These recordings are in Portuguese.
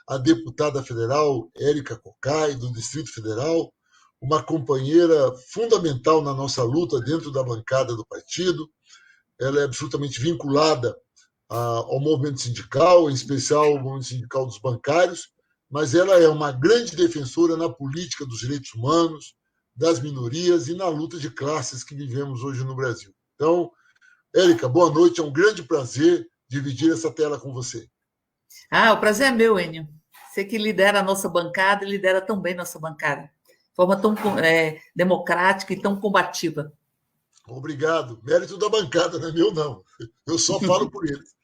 a deputada federal Érica Cocai, do Distrito Federal, uma companheira fundamental na nossa luta dentro da bancada do partido. Ela é absolutamente vinculada ao movimento sindical, em especial ao movimento sindical dos bancários, mas ela é uma grande defensora na política dos direitos humanos, das minorias e na luta de classes que vivemos hoje no Brasil. Então, Érica, boa noite, é um grande prazer dividir essa tela com você. O prazer é meu, Enio. Você que lidera a nossa bancada e lidera tão bem nossa bancada. De forma tão democrática e tão combativa. Obrigado. Mérito da bancada, não é meu, não. Eu só falo por eles.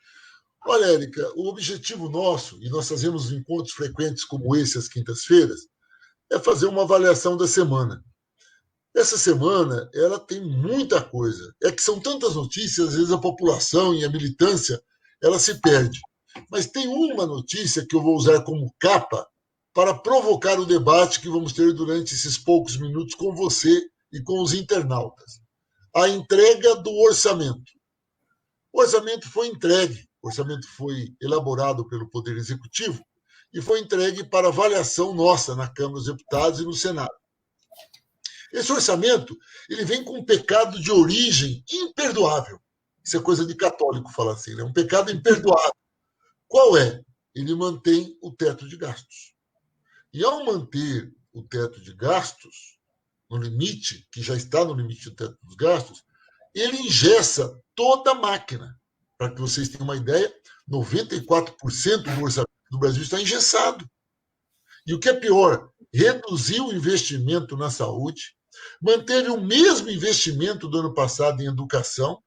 Olha, Érica, o objetivo nosso, e nós fazemos encontros frequentes como esse às quintas-feiras, é fazer uma avaliação da semana. Essa semana, ela tem muita coisa. É que são tantas notícias, às vezes a população e a militância, ela se perde. Mas tem uma notícia que eu vou usar como capa para provocar o debate que vamos ter durante esses poucos minutos com você e com os internautas. A entrega do orçamento. O orçamento foi entregue, o orçamento foi elaborado pelo Poder Executivo e foi entregue para avaliação nossa na Câmara dos Deputados e no Senado. Esse orçamento ele vem com um pecado de origem imperdoável. Isso é coisa de católico falar assim, é um pecado imperdoável. Qual é? Ele mantém o teto de gastos. E ao manter o teto de gastos, no limite, que já está no limite do teto dos gastos, ele engessa toda a máquina. Para que vocês tenham uma ideia, 94% do orçamento do Brasil está engessado. E o que é pior, reduziu o investimento na saúde, manteve o mesmo investimento do ano passado em educação,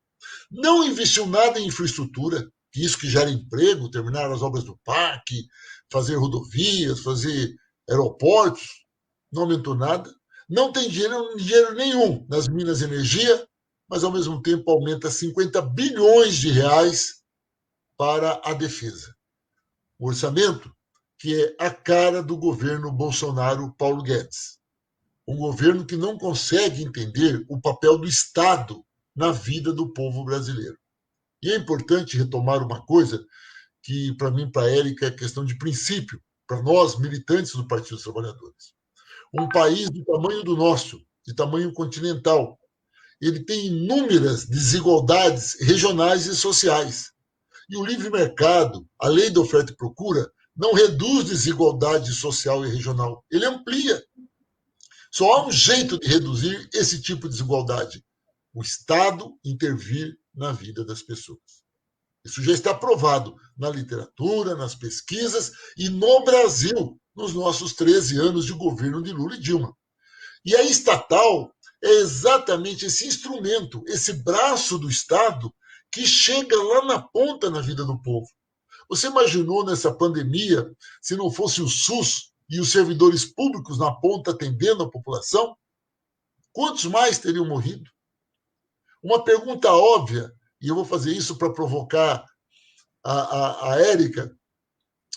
não investiu nada em infraestrutura, isso que gera emprego, terminar as obras do parque, fazer rodovias, fazer aeroportos, não aumentou nada, não tem dinheiro nenhum nas minas de energia, mas ao mesmo tempo aumenta 50 bilhões de reais para a defesa. O orçamento que é a cara do governo Bolsonaro-Paulo Guedes. Um governo que não consegue entender o papel do Estado na vida do povo brasileiro. E é importante retomar uma coisa que, para mim, para a Érica, é questão de princípio, para nós, militantes do Partido dos Trabalhadores. Um país do tamanho do nosso, de tamanho continental, ele tem inúmeras desigualdades regionais e sociais. E o livre mercado, a lei da oferta e procura, não reduz desigualdade social e regional, ele amplia. Só há um jeito de reduzir esse tipo de desigualdade: o Estado intervir na vida das pessoas. Isso já está provado na literatura, nas pesquisas e no Brasil, nos nossos 13 anos de governo de Lula e Dilma. E a estatal é exatamente esse instrumento, esse braço do Estado que chega lá na ponta na vida do povo. Você imaginou nessa pandemia, se não fosse o SUS e os servidores públicos na ponta atendendo a população? Quantos mais teriam morrido? Uma pergunta óbvia, e eu vou fazer isso para provocar a Érica: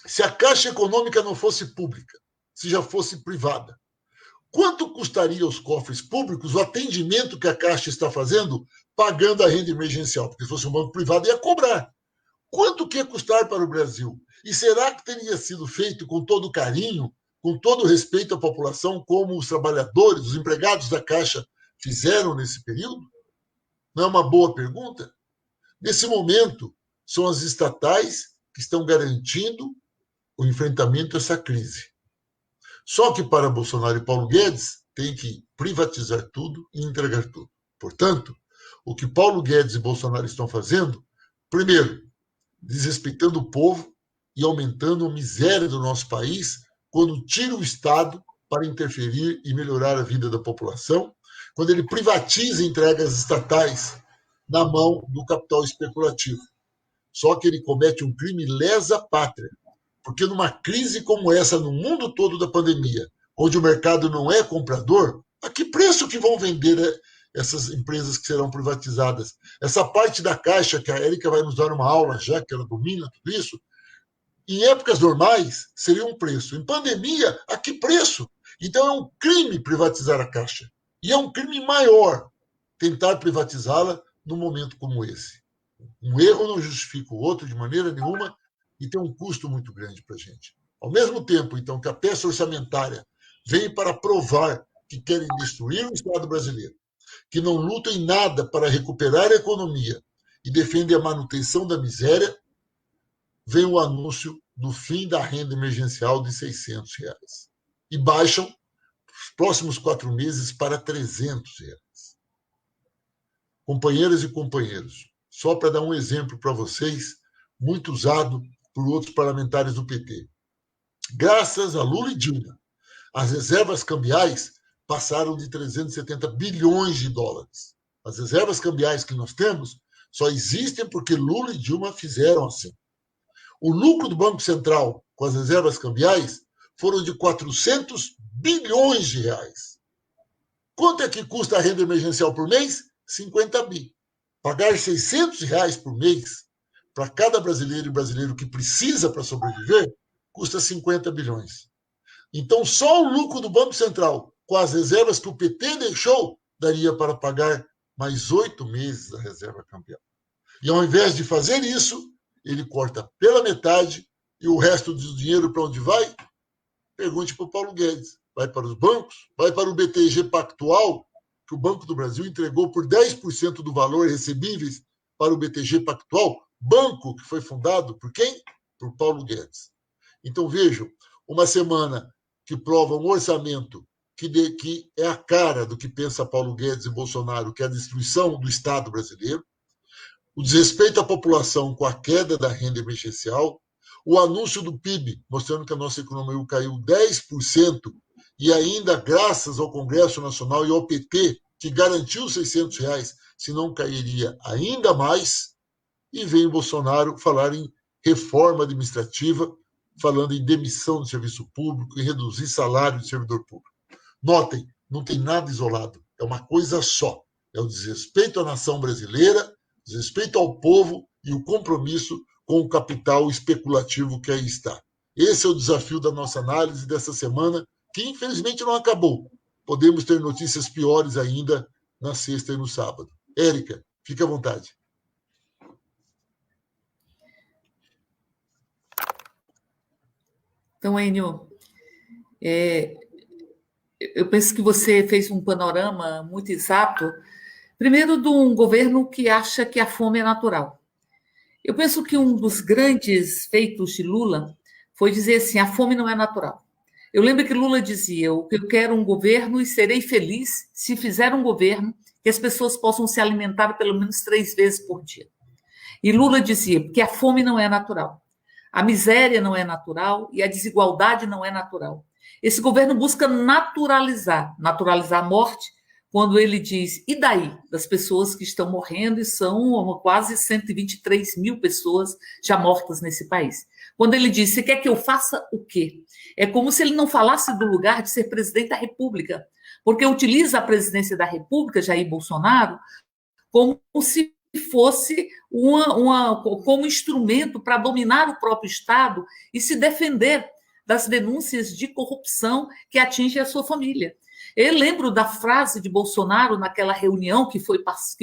se a Caixa Econômica não fosse pública, se já fosse privada, quanto custaria aos cofres públicos o atendimento que a Caixa está fazendo, pagando a renda emergencial? Porque se fosse um banco privado, ia cobrar. Quanto que ia custar para o Brasil? E será que teria sido feito com todo carinho, com todo respeito à população, como os trabalhadores, os empregados da Caixa fizeram nesse período? Não é uma boa pergunta? Nesse momento, são as estatais que estão garantindo o enfrentamento a essa crise. Só que para Bolsonaro e Paulo Guedes, tem que privatizar tudo e entregar tudo. Portanto, o que Paulo Guedes e Bolsonaro estão fazendo, primeiro, desrespeitando o povo e aumentando a miséria do nosso país, quando tira o Estado para interferir e melhorar a vida da população, quando ele privatiza e entrega as estatais na mão do capital especulativo. Só que ele comete um crime lesa pátria, porque numa crise como essa, no mundo todo da pandemia, onde o mercado não é comprador, a que preço que vão vender essas empresas que serão privatizadas? Essa parte da Caixa, que a Érica vai nos dar uma aula já, que ela domina tudo isso, em épocas normais seria um preço. Em pandemia, a que preço? Então é um crime privatizar a Caixa. E é um crime maior tentar privatizá-la num momento como esse. Um erro não justifica o outro de maneira nenhuma e tem um custo muito grande para a gente. Ao mesmo tempo, então, que a peça orçamentária vem para provar que querem destruir o Estado brasileiro, que não lutam em nada para recuperar a economia e defendem a manutenção da miséria, vem o anúncio do fim da renda emergencial de R$ 600 e baixam os próximos 4 meses para R$ 300. Companheiras e companheiros, só para dar um exemplo para vocês, muito usado por outros parlamentares do PT. Graças a Lula e Dilma, as reservas cambiais passaram de 370 bilhões de dólares. As reservas cambiais que nós temos só existem porque Lula e Dilma fizeram assim. O lucro do Banco Central com as reservas cambiais foram de 400 bilhões de reais. Quanto é que custa a renda emergencial por mês? 50 bi. Pagar R$ 600 por mês para cada brasileiro e brasileiro que precisa para sobreviver custa 50 bilhões. Então, só o lucro do Banco Central, com as reservas que o PT deixou, daria para pagar mais 8 meses da reserva cambial. E ao invés de fazer isso, ele corta pela metade e o resto do dinheiro para onde vai? Pergunte para o Paulo Guedes. Vai para os bancos? Vai para o BTG Pactual, que o Banco do Brasil entregou por 10% do valor recebíveis para o BTG Pactual, banco que foi fundado por quem? Por Paulo Guedes. Então, vejam, uma semana que prova um orçamento que é a cara do que pensa Paulo Guedes e Bolsonaro, que é a destruição do Estado brasileiro, o desrespeito à população com a queda da renda emergencial, o anúncio do PIB, mostrando que a nossa economia caiu 10%, e ainda graças ao Congresso Nacional e ao PT, que garantiu os R$ 600, senão cairia ainda mais, e vem Bolsonaro falar em reforma administrativa, falando em demissão do serviço público, em reduzir salário do servidor público. Notem, não tem nada isolado, é uma coisa só. É o desrespeito à nação brasileira, desrespeito ao povo e o compromisso com o capital especulativo que aí está. Esse é o desafio da nossa análise dessa semana, que infelizmente não acabou. Podemos ter notícias piores ainda na sexta e no sábado. Érica, fique à vontade. Então, Enio, eu penso que você fez um panorama muito exato, primeiro de um governo que acha que a fome é natural. Eu penso que um dos grandes feitos de Lula foi dizer assim, a fome não é natural. Eu lembro que Lula dizia, eu quero um governo e serei feliz se fizer um governo que as pessoas possam se alimentar pelo menos 3 vezes por dia. E Lula dizia que a fome não é natural, a miséria não é natural e a desigualdade não é natural. Esse governo busca naturalizar a morte, quando ele diz, e daí? Das pessoas que estão morrendo, e são quase 123 mil pessoas já mortas nesse país. Quando ele diz, você quer que eu faça o quê? É como se ele não falasse do lugar de ser presidente da República, porque utiliza a presidência da República, Jair Bolsonaro, como se fosse como instrumento para dominar o próprio Estado e se defender das denúncias de corrupção que atingem a sua família. Eu lembro da frase de Bolsonaro naquela reunião que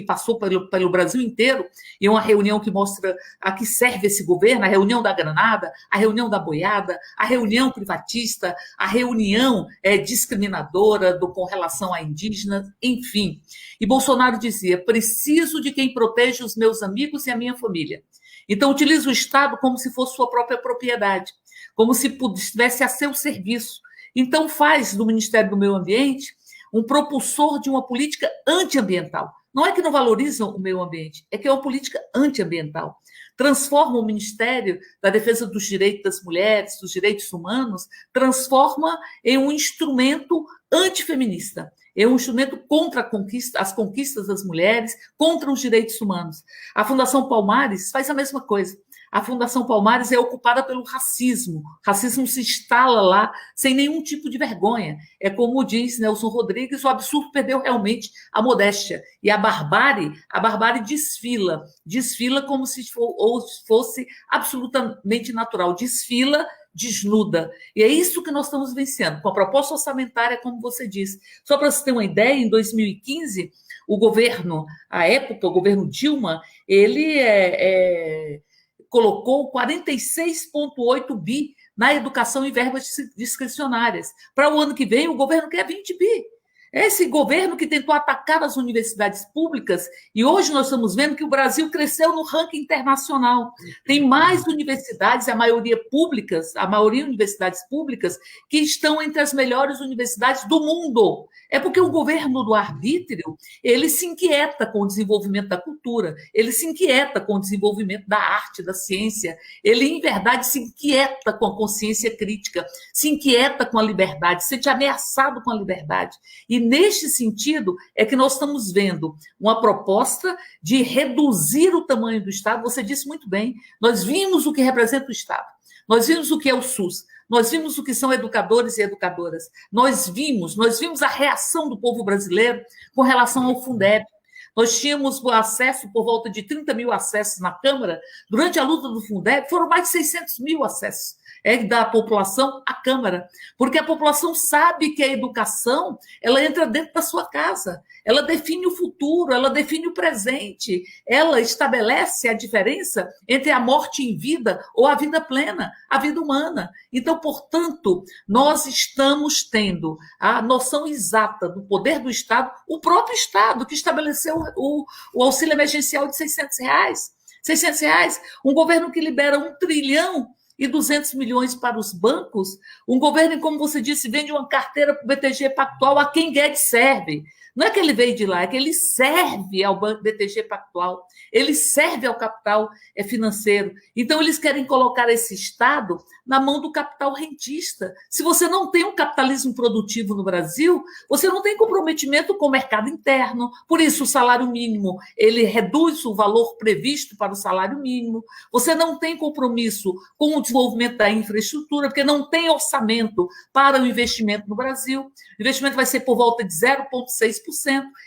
passou pelo Brasil inteiro, e uma reunião que mostra a que serve esse governo, a reunião da granada, a reunião da boiada, a reunião privatista, a reunião discriminadora com relação a indígenas, enfim. E Bolsonaro dizia, preciso de quem proteja os meus amigos e a minha família. Então, utiliza o Estado como se fosse sua própria propriedade, como se estivesse a seu serviço. Então, faz do Ministério do Meio Ambiente um propulsor de uma política antiambiental. Não é que não valorizam o meio ambiente, é que é uma política antiambiental. Transforma o Ministério da Defesa dos Direitos das Mulheres, dos Direitos Humanos, transforma em um instrumento antifeminista. É um instrumento contra as conquistas das mulheres, contra os direitos humanos. A Fundação Palmares faz a mesma coisa. A Fundação Palmares é ocupada pelo racismo. O racismo se instala lá sem nenhum tipo de vergonha. É como diz Nelson Rodrigues, o absurdo perdeu realmente a modéstia. E a barbárie desfila como se fosse absolutamente natural. Desfila, desnuda. E é isso que nós estamos vencendo, com a proposta orçamentária, como você disse. Só para você ter uma ideia, em 2015, o governo, à época, o governo Dilma, ele colocou 46,8 bi na educação em verbas discricionárias. Para o ano que vem, o governo quer 20 bi. Esse governo que tentou atacar as universidades públicas, e hoje nós estamos vendo que o Brasil cresceu no ranking internacional. Tem mais universidades, a maioria universidades públicas, que estão entre as melhores universidades do mundo. É porque o governo do arbítrio, ele se inquieta com o desenvolvimento da cultura, ele se inquieta com o desenvolvimento da arte, da ciência, ele, em verdade, se inquieta com a consciência crítica, se inquieta com a liberdade, se sente ameaçado com a liberdade. E, neste sentido, é que nós estamos vendo uma proposta de reduzir o tamanho do Estado. Você disse muito bem, nós vimos o que representa o Estado, nós vimos o que é o SUS, nós vimos o que são educadores e educadoras, nós vimos a reação do povo brasileiro com relação ao Fundeb. Nós tínhamos o acesso, por volta de 30 mil acessos na Câmara. Durante a luta do Fundeb, foram mais de 600 mil acessos da população à Câmara, porque a população sabe que a educação, ela entra dentro da sua casa, ela define o futuro, ela define o presente, ela estabelece a diferença entre a morte em vida ou a vida plena, a vida humana. Então, portanto, nós estamos tendo a noção exata do poder do Estado, o próprio Estado que estabeleceu o auxílio emergencial de R$ 600 reais, um governo que libera 1 trilhão e 200 milhões para os bancos, um governo, como você disse, vende uma carteira para o BTG Pactual, a quem Guedes serve. Não é que ele veio de lá, é que ele serve ao BTG Pactual, ele serve ao capital financeiro. Então, eles querem colocar esse Estado na mão do capital rentista. Se você não tem um capitalismo produtivo no Brasil, você não tem comprometimento com o mercado interno. Por isso, o salário mínimo, ele reduz o valor previsto para o salário mínimo. Você não tem compromisso com o desenvolvimento da infraestrutura, porque não tem orçamento para o investimento no Brasil. O investimento vai ser por volta de 0,6%.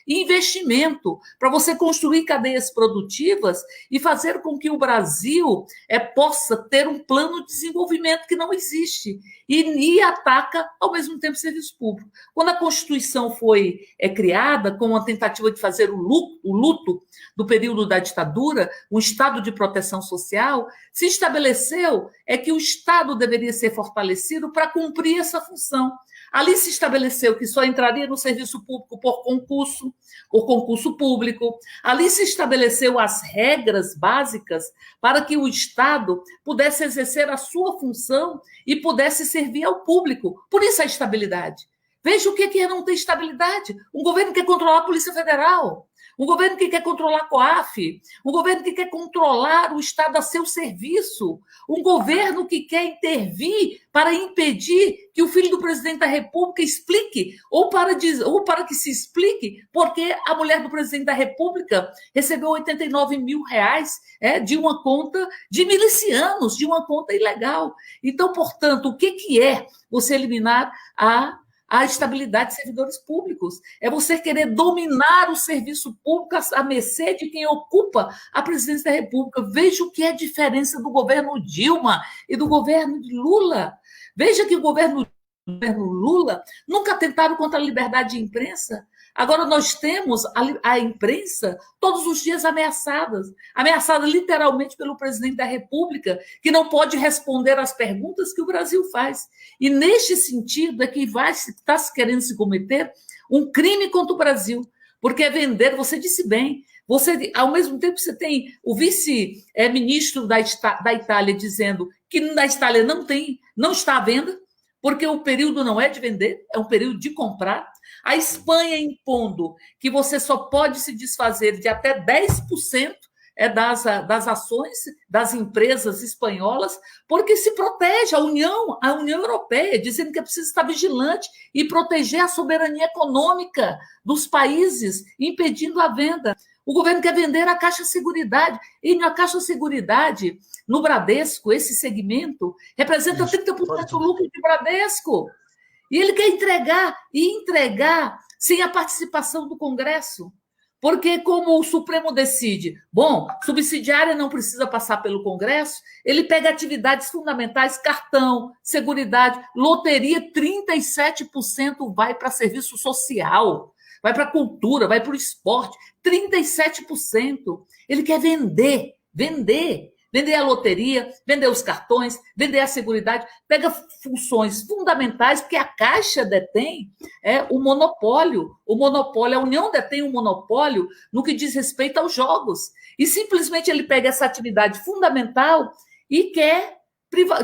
E investimento para você construir cadeias produtivas e fazer com que o Brasil possa ter um plano de desenvolvimento que não existe e ataca, ao mesmo tempo, o serviço público. Quando a Constituição foi criada com a tentativa de fazer o luto do período da ditadura, um estado de proteção social, se estabeleceu que o Estado deveria ser fortalecido para cumprir essa função. Ali se estabeleceu que só entraria no serviço público por concurso público. Ali se estabeleceu as regras básicas para que o Estado pudesse exercer a sua função e pudesse servir ao público. Por isso a estabilidade. Veja o que é não ter estabilidade. Um governo que quer controlar a Polícia Federal, um governo que quer controlar a COAF, um governo que quer controlar o Estado a seu serviço, um governo que quer intervir para impedir que o filho do presidente da República explique, ou para que se explique porque a mulher do presidente da República recebeu 89 mil reais de uma conta de milicianos, de uma conta ilegal. Então, portanto, o que é você eliminar a estabilidade de servidores públicos? É você querer dominar o serviço público à mercê de quem ocupa a presidência da República. Veja o que é a diferença do governo Dilma e do governo de Lula. Veja que o governo Lula nunca atentaram contra a liberdade de imprensa. Agora nós temos a imprensa todos os dias ameaçada literalmente pelo presidente da República, que não pode responder às perguntas que o Brasil faz. E neste sentido é que está se querendo se cometer um crime contra o Brasil, porque é vender, você disse bem, ao mesmo tempo você tem o vice-ministro da Itália dizendo que na Itália não está à venda, porque o período não é de vender, é um período de comprar. A Espanha impondo que você só pode se desfazer de até 10% das ações das empresas espanholas, porque se protege a União Europeia, dizendo que é preciso estar vigilante e proteger a soberania econômica dos países, impedindo a venda. O governo quer vender a Caixa Seguridade, e na Caixa Seguridade, no Bradesco, esse segmento representa 30% do lucro do Bradesco. E ele quer entregar sem a participação do Congresso. Porque, como o Supremo decide, subsidiária não precisa passar pelo Congresso, ele pega atividades fundamentais, cartão, seguridade, loteria, 37% vai para serviço social, vai para a cultura, vai para o esporte, 37%. Ele quer vender vender a loteria, vender os cartões, vender a seguridade, pega funções fundamentais, porque a Caixa detém o monopólio. O monopólio, a União detém um monopólio no que diz respeito aos jogos. E simplesmente ele pega essa atividade fundamental e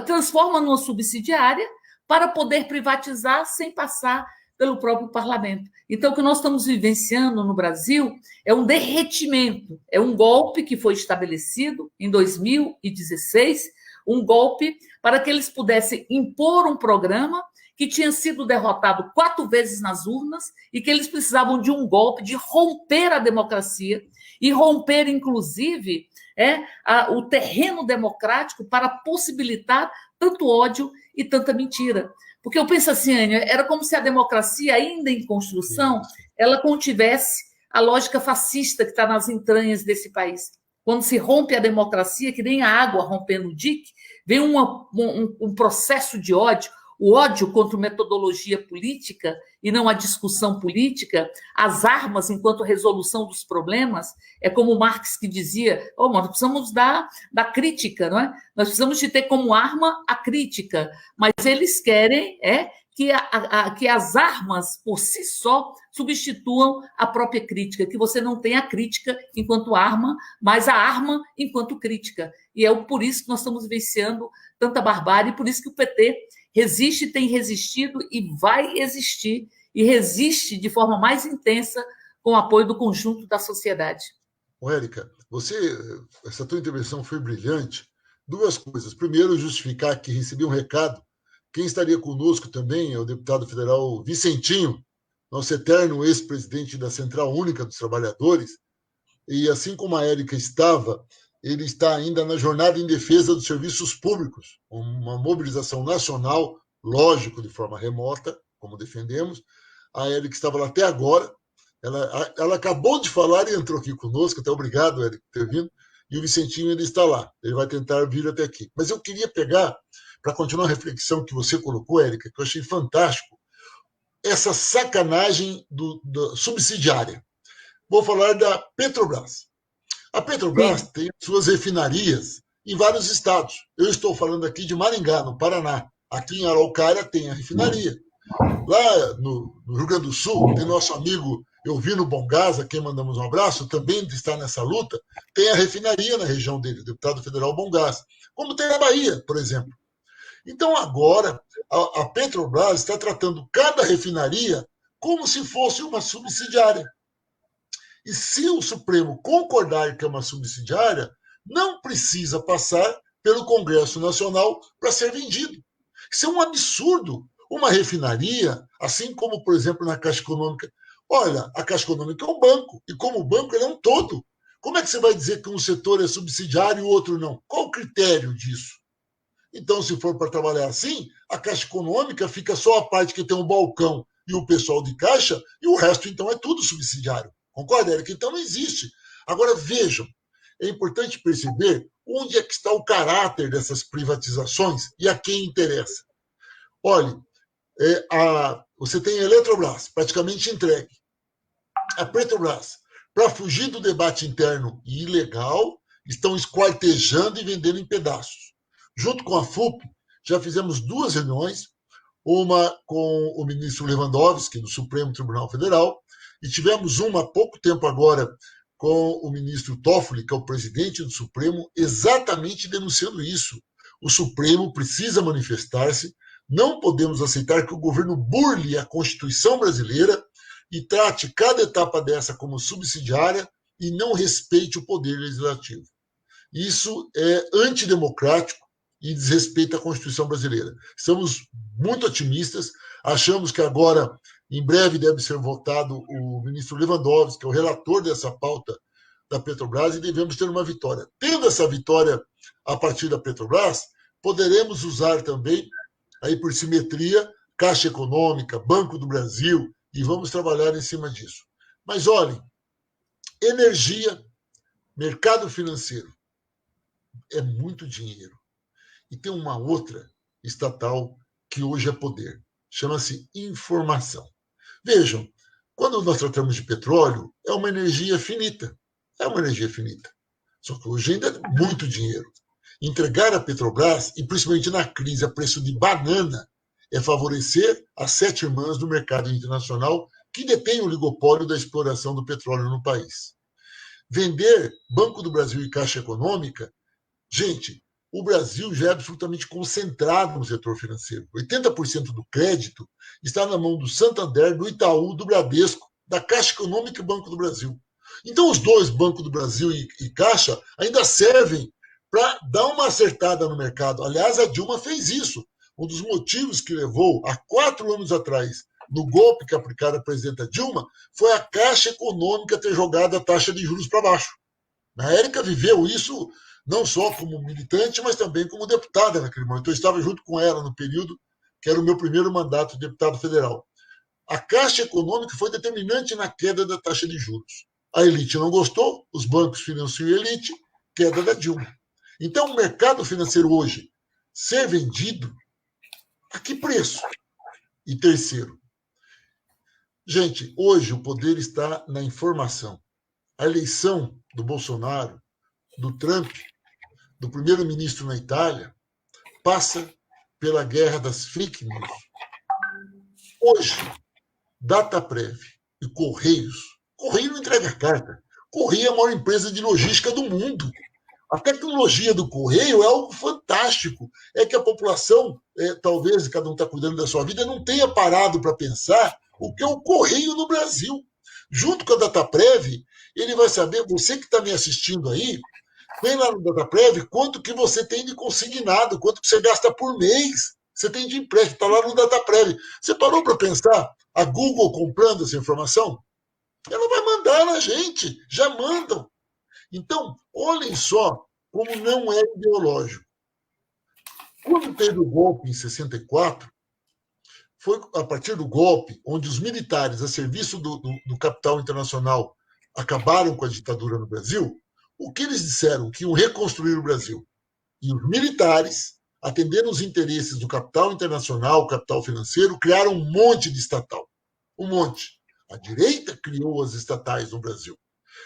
transforma numa subsidiária para poder privatizar sem passar pelo próprio parlamento. Então, o que nós estamos vivenciando no Brasil é um derretimento, é um golpe que foi estabelecido em 2016, um golpe para que eles pudessem impor um programa que tinha sido derrotado 4 vezes nas urnas e que eles precisavam de um golpe, de romper a democracia e romper, inclusive, o terreno democrático para possibilitar tanto ódio e tanta mentira. Porque eu penso assim, Ania, era como se a democracia, ainda em construção, ela contivesse a lógica fascista que está nas entranhas desse país. Quando se rompe a democracia, que nem a água rompendo o dique, vem um processo de ódio, o ódio contra metodologia política e não a discussão política, as armas enquanto resolução dos problemas, é como Marx que dizia, nós precisamos da crítica, não é? Nós precisamos de ter como arma a crítica, mas eles querem que as armas por si só substituam a própria crítica, que você não tenha a crítica enquanto arma, mas a arma enquanto crítica. E é por isso que nós estamos vivenciando tanta barbárie, por isso que o PT resiste, tem resistido e vai existir, e resiste de forma mais intensa com o apoio do conjunto da sociedade. Érica, essa tua intervenção foi brilhante. 2 coisas. Primeiro, justificar que recebi um recado. Quem estaria conosco também é o deputado federal Vicentinho, nosso eterno ex-presidente da Central Única dos Trabalhadores. E assim como a Érica estava, ele está ainda na jornada em defesa dos serviços públicos, uma mobilização nacional, lógico, de forma remota, como defendemos. A Érica estava lá até agora, ela acabou de falar e entrou aqui conosco, até obrigado, Érica, por ter vindo, e o Vicentinho ele está lá, ele vai tentar vir até aqui. Mas eu queria pegar, para continuar a reflexão que você colocou, Érica, que eu achei fantástico, essa sacanagem subsidiária. Vou falar da Petrobras. A Petrobras Sim. tem suas refinarias em vários estados. Eu estou falando aqui de Maringá, no Paraná. Aqui em Araucária tem a refinaria. Lá no Rio Grande do Sul, tem nosso amigo Elvino Bongás, a quem mandamos um abraço, também está nessa luta, tem a refinaria na região dele, o deputado federal Bongás. Como tem na Bahia, por exemplo. Então, agora, a Petrobras está tratando cada refinaria como se fosse uma subsidiária. E se o Supremo concordar que é uma subsidiária, não precisa passar pelo Congresso Nacional para ser vendido. Isso é um absurdo. Uma refinaria, assim como, por exemplo, na Caixa Econômica. Olha, a Caixa Econômica é um banco, e como banco ele é um todo. Como é que você vai dizer que um setor é subsidiário e o outro não? Qual o critério disso? Então, se for para trabalhar assim, a Caixa Econômica fica só a parte que tem o balcão e o pessoal de caixa, e o resto, então, é tudo subsidiário. Concorda, Érica? Então, não existe. Agora, vejam, é importante perceber onde é que está o caráter dessas privatizações e a quem interessa. Olha, você tem a Eletrobras praticamente entregue. A Petrobras, para fugir do debate interno e ilegal, estão esquartejando e vendendo em pedaços. Junto com a FUP, já fizemos 2 reuniões, uma com o ministro Lewandowski, do Supremo Tribunal Federal, e tivemos uma há pouco tempo agora com o ministro Toffoli, que é o presidente do Supremo, exatamente denunciando isso. O Supremo precisa manifestar-se, não podemos aceitar que o governo burle a Constituição brasileira e trate cada etapa dessa como subsidiária e não respeite o poder legislativo. Isso é antidemocrático e desrespeita a Constituição brasileira. Estamos muito otimistas, achamos que agora, em breve, deve ser votado o ministro Lewandowski, que é o relator dessa pauta da Petrobras, e devemos ter uma vitória. Tendo essa vitória a partir da Petrobras, poderemos usar também, aí por simetria, Caixa Econômica, Banco do Brasil, e vamos trabalhar em cima disso. Mas olhem, energia, mercado financeiro, é muito dinheiro. E tem uma outra estatal que hoje é poder. Chama-se informação. Vejam, quando nós tratamos de petróleo, é uma energia finita. É uma energia finita. Só que hoje ainda é muito dinheiro. entregar a Petrobras, e principalmente na crise a preço de banana, é favorecer as 7 irmãs do mercado internacional que detêm o oligopólio da exploração do petróleo no país. Vender Banco do Brasil e Caixa Econômica, gente, o Brasil já é absolutamente concentrado no setor financeiro. 80% do crédito está na mão do Santander, do Itaú, do Bradesco, da Caixa Econômica e Banco do Brasil. Então, os dois, Banco do Brasil e Caixa, ainda servem para dar uma acertada no mercado. Aliás, a Dilma fez isso. Um dos motivos que levou, há 4 anos atrás, no golpe que aplicaram a presidenta Dilma, foi a Caixa Econômica ter jogado a taxa de juros para baixo. A Érica viveu isso não só como militante, mas também como deputada naquele momento. Eu estava junto com ela no período que era o meu primeiro mandato de deputado federal. A Caixa Econômica foi determinante na queda da taxa de juros. A elite não gostou, os bancos financiam a elite, queda da Dilma. Então, o mercado financeiro hoje ser vendido, a que preço? E terceiro, gente, hoje o poder está na informação. A eleição do Bolsonaro, do Trump, do primeiro-ministro na Itália, passa pela guerra das fake news. Hoje, Dataprev e Correios, Correio não entrega carta, Correio é a maior empresa de logística do mundo. A tecnologia do Correio é algo fantástico. É que a população, talvez cada um está cuidando da sua vida, não tenha parado para pensar o que é o Correio no Brasil. Junto com a Dataprev, ele vai saber, você que está me assistindo aí, tem lá no Dataprev quanto que você tem de consignado, quanto que você gasta por mês. Você tem de empréstimo, está lá no Dataprev. Você parou para pensar a Google comprando essa informação? Ela vai mandar na gente, já mandam. Então, olhem só como não é ideológico. Quando teve o golpe em 64, foi a partir do golpe, onde os militares, a serviço do capital internacional, acabaram com a ditadura no Brasil, o que eles disseram? Que iam reconstruir o Brasil. E os militares, atendendo os interesses do capital internacional, capital financeiro, criaram um monte de estatal. Um monte. A direita criou as estatais no Brasil.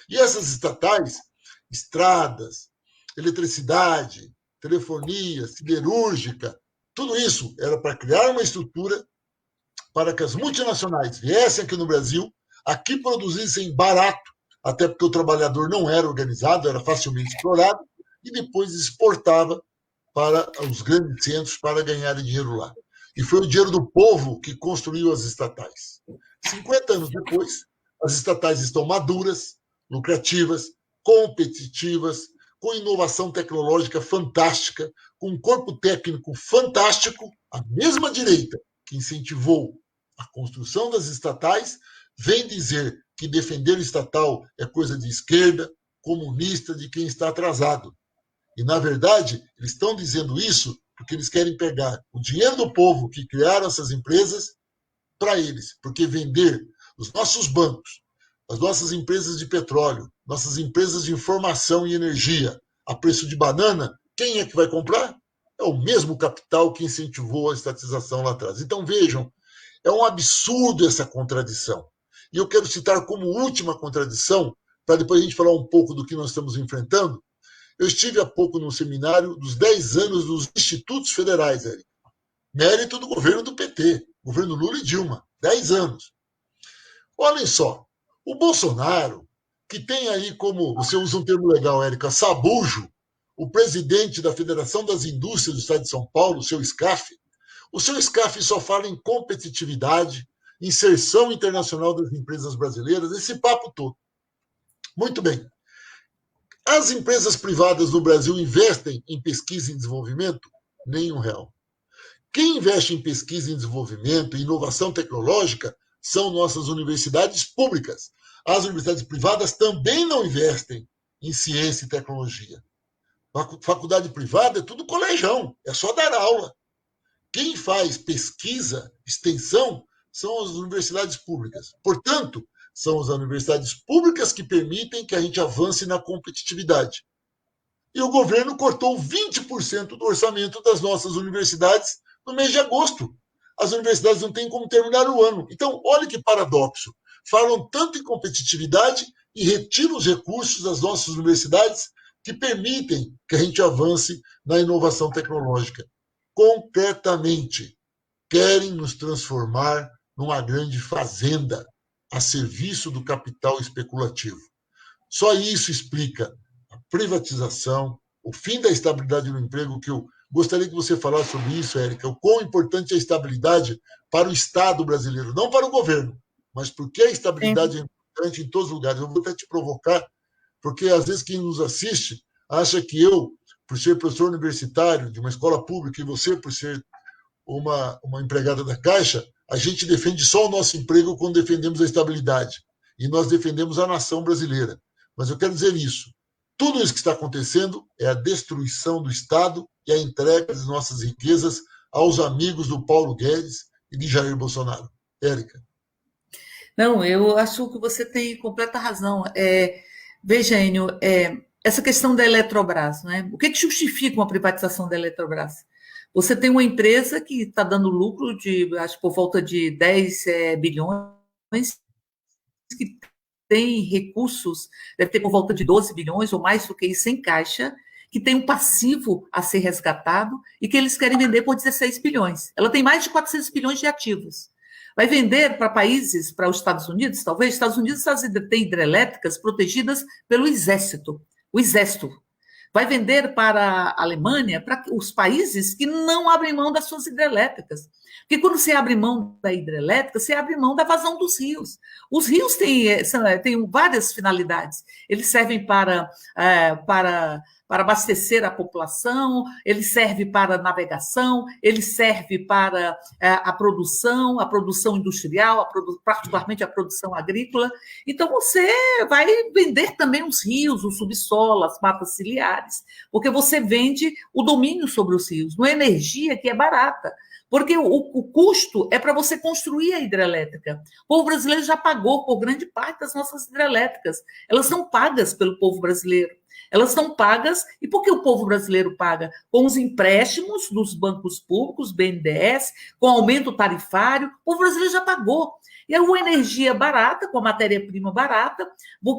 E essas estatais, estradas, eletricidade, telefonia, siderúrgica, tudo isso era para criar uma estrutura para que as multinacionais viessem aqui no Brasil, aqui produzissem barato, até porque o trabalhador não era organizado, era facilmente explorado, e depois exportava para os grandes centros para ganhar dinheiro lá. E foi o dinheiro do povo que construiu as estatais. 50 anos depois, as estatais estão maduras, lucrativas, competitivas, com inovação tecnológica fantástica, com um corpo técnico fantástico. A mesma direita que incentivou a construção das estatais vem dizer que defender o estatal é coisa de esquerda, comunista, de quem está atrasado. E, na verdade, eles estão dizendo isso porque eles querem pegar o dinheiro do povo que criaram essas empresas para eles, porque vender os nossos bancos, as nossas empresas de petróleo, nossas empresas de informação e energia a preço de banana, quem é que vai comprar? É o mesmo capital que incentivou a estatização lá atrás. Então, vejam, é um absurdo essa contradição. E eu quero citar como última contradição, para depois a gente falar um pouco do que nós estamos enfrentando. Eu estive há pouco no seminário dos 10 anos dos institutos federais, Érica. Mérito do governo do PT, governo Lula e Dilma, 10 anos. Olhem só, o Bolsonaro, que tem aí como, você usa um termo legal, Érica, sabujo, o presidente da Federação das Indústrias do Estado de São Paulo, o seu SCAF só fala em competitividade, inserção internacional das empresas brasileiras, esse papo todo. Muito bem. As empresas privadas no Brasil investem em pesquisa e desenvolvimento? Nenhum real. Quem investe em pesquisa e desenvolvimento e inovação tecnológica são nossas universidades públicas. As universidades privadas também não investem em ciência e tecnologia. Faculdade privada é tudo colegião, é só dar aula. Quem faz pesquisa, extensão, são as universidades públicas. Portanto, são as universidades públicas que permitem que a gente avance na competitividade. E o governo cortou 20% do orçamento das nossas universidades no mês de agosto. As universidades não têm como terminar o ano. Então, olha que paradoxo. Falam tanto em competitividade e retiram os recursos das nossas universidades que permitem que a gente avance na inovação tecnológica. Concretamente, querem nos transformar numa grande fazenda a serviço do capital especulativo. Só isso explica a privatização, o fim da estabilidade no emprego, que eu gostaria que você falasse sobre isso, Érica, o quão importante é a estabilidade para o Estado brasileiro, não para o governo, mas porque a estabilidade é importante em todos os lugares. Eu vou até te provocar, porque às vezes quem nos assiste acha que eu, por ser professor universitário de uma escola pública, e você, por ser uma empregada da Caixa, a gente defende só o nosso emprego quando defendemos a estabilidade. E nós defendemos a nação brasileira. Mas eu quero dizer isso. Tudo isso que está acontecendo é a destruição do Estado e a entrega das nossas riquezas aos amigos do Paulo Guedes e de Jair Bolsonaro. Érica. Não, eu acho que você tem completa razão. Veja, Enio, essa questão da Eletrobras, né? O que justifica uma privatização da Eletrobras? Você tem uma empresa que está dando lucro de, acho, por volta de 10 bilhões, que tem recursos, deve ter por volta de 12 bilhões ou mais do que isso em caixa, que tem um passivo a ser resgatado e que eles querem vender por 16 bilhões. Ela tem mais de 400 bilhões de ativos. Vai vender para países, para os Estados Unidos, talvez. Estados Unidos tem hidrelétricas protegidas pelo Exército. O Exército vai vender para a Alemanha, para os países que não abrem mão das suas hidrelétricas. Porque quando você abre mão da hidrelétrica, você abre mão da vazão dos rios. Os rios têm várias finalidades. Eles servem para abastecer a população, ele serve para navegação, ele serve para a produção industrial, particularmente a produção agrícola. Então, você vai vender também os rios, o subsolo, as matas ciliares, porque você vende o domínio sobre os rios, não é energia que é barata. Porque o custo é para você construir a hidrelétrica. O povo brasileiro já pagou por grande parte das nossas hidrelétricas. Elas são pagas pelo povo brasileiro. Elas são pagas, e por que o povo brasileiro paga? Com os empréstimos dos bancos públicos, BNDES, com aumento tarifário, o povo brasileiro já pagou. E é uma energia barata, com a matéria-prima barata,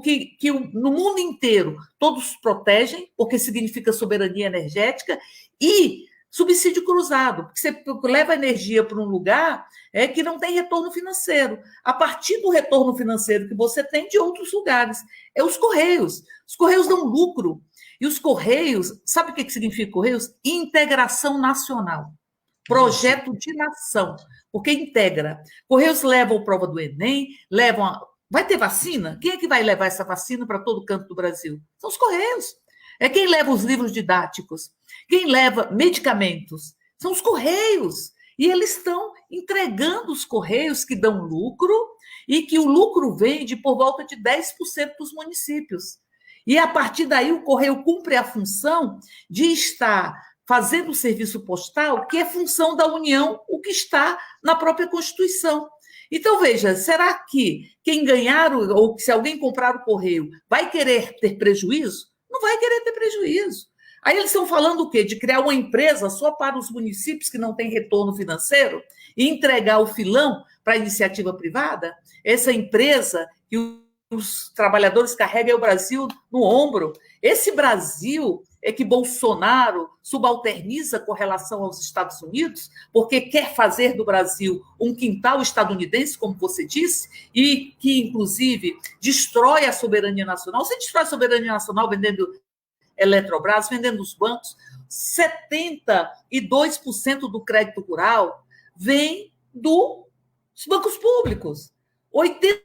que no mundo inteiro todos protegem, porque significa soberania energética, e subsídio cruzado, porque você leva energia para um lugar que não tem retorno financeiro. A partir do retorno financeiro que você tem de outros lugares. É os Correios. Os Correios dão lucro. E os Correios, sabe o que significa Correios? Integração nacional. Projeto de nação. Porque integra. Correios levam prova do Enem, vai ter vacina? Quem é que vai levar essa vacina para todo canto do Brasil? São os Correios. É quem leva os livros didáticos. Quem leva medicamentos são os Correios. E eles estão entregando os Correios que dão lucro e que o lucro vem de por volta de 10% dos municípios. E a partir daí o Correio cumpre a função de estar fazendo o serviço postal, que é função da União, o que está na própria Constituição. Então, veja, será que quem ganhar, ou se alguém comprar o Correio, vai querer ter prejuízo? Não vai querer ter prejuízo. Aí eles estão falando o quê? De criar uma empresa só para os municípios que não têm retorno financeiro e entregar o filão para a iniciativa privada? Essa empresa que os trabalhadores carregam é o Brasil no ombro. Esse Brasil é que Bolsonaro subalterniza com relação aos Estados Unidos, porque quer fazer do Brasil um quintal estadunidense, como você disse, e que, inclusive, destrói a soberania nacional. Você destrói a soberania nacional vendendo Eletrobras, vendendo os bancos. 72% do crédito rural vem dos bancos públicos. 80%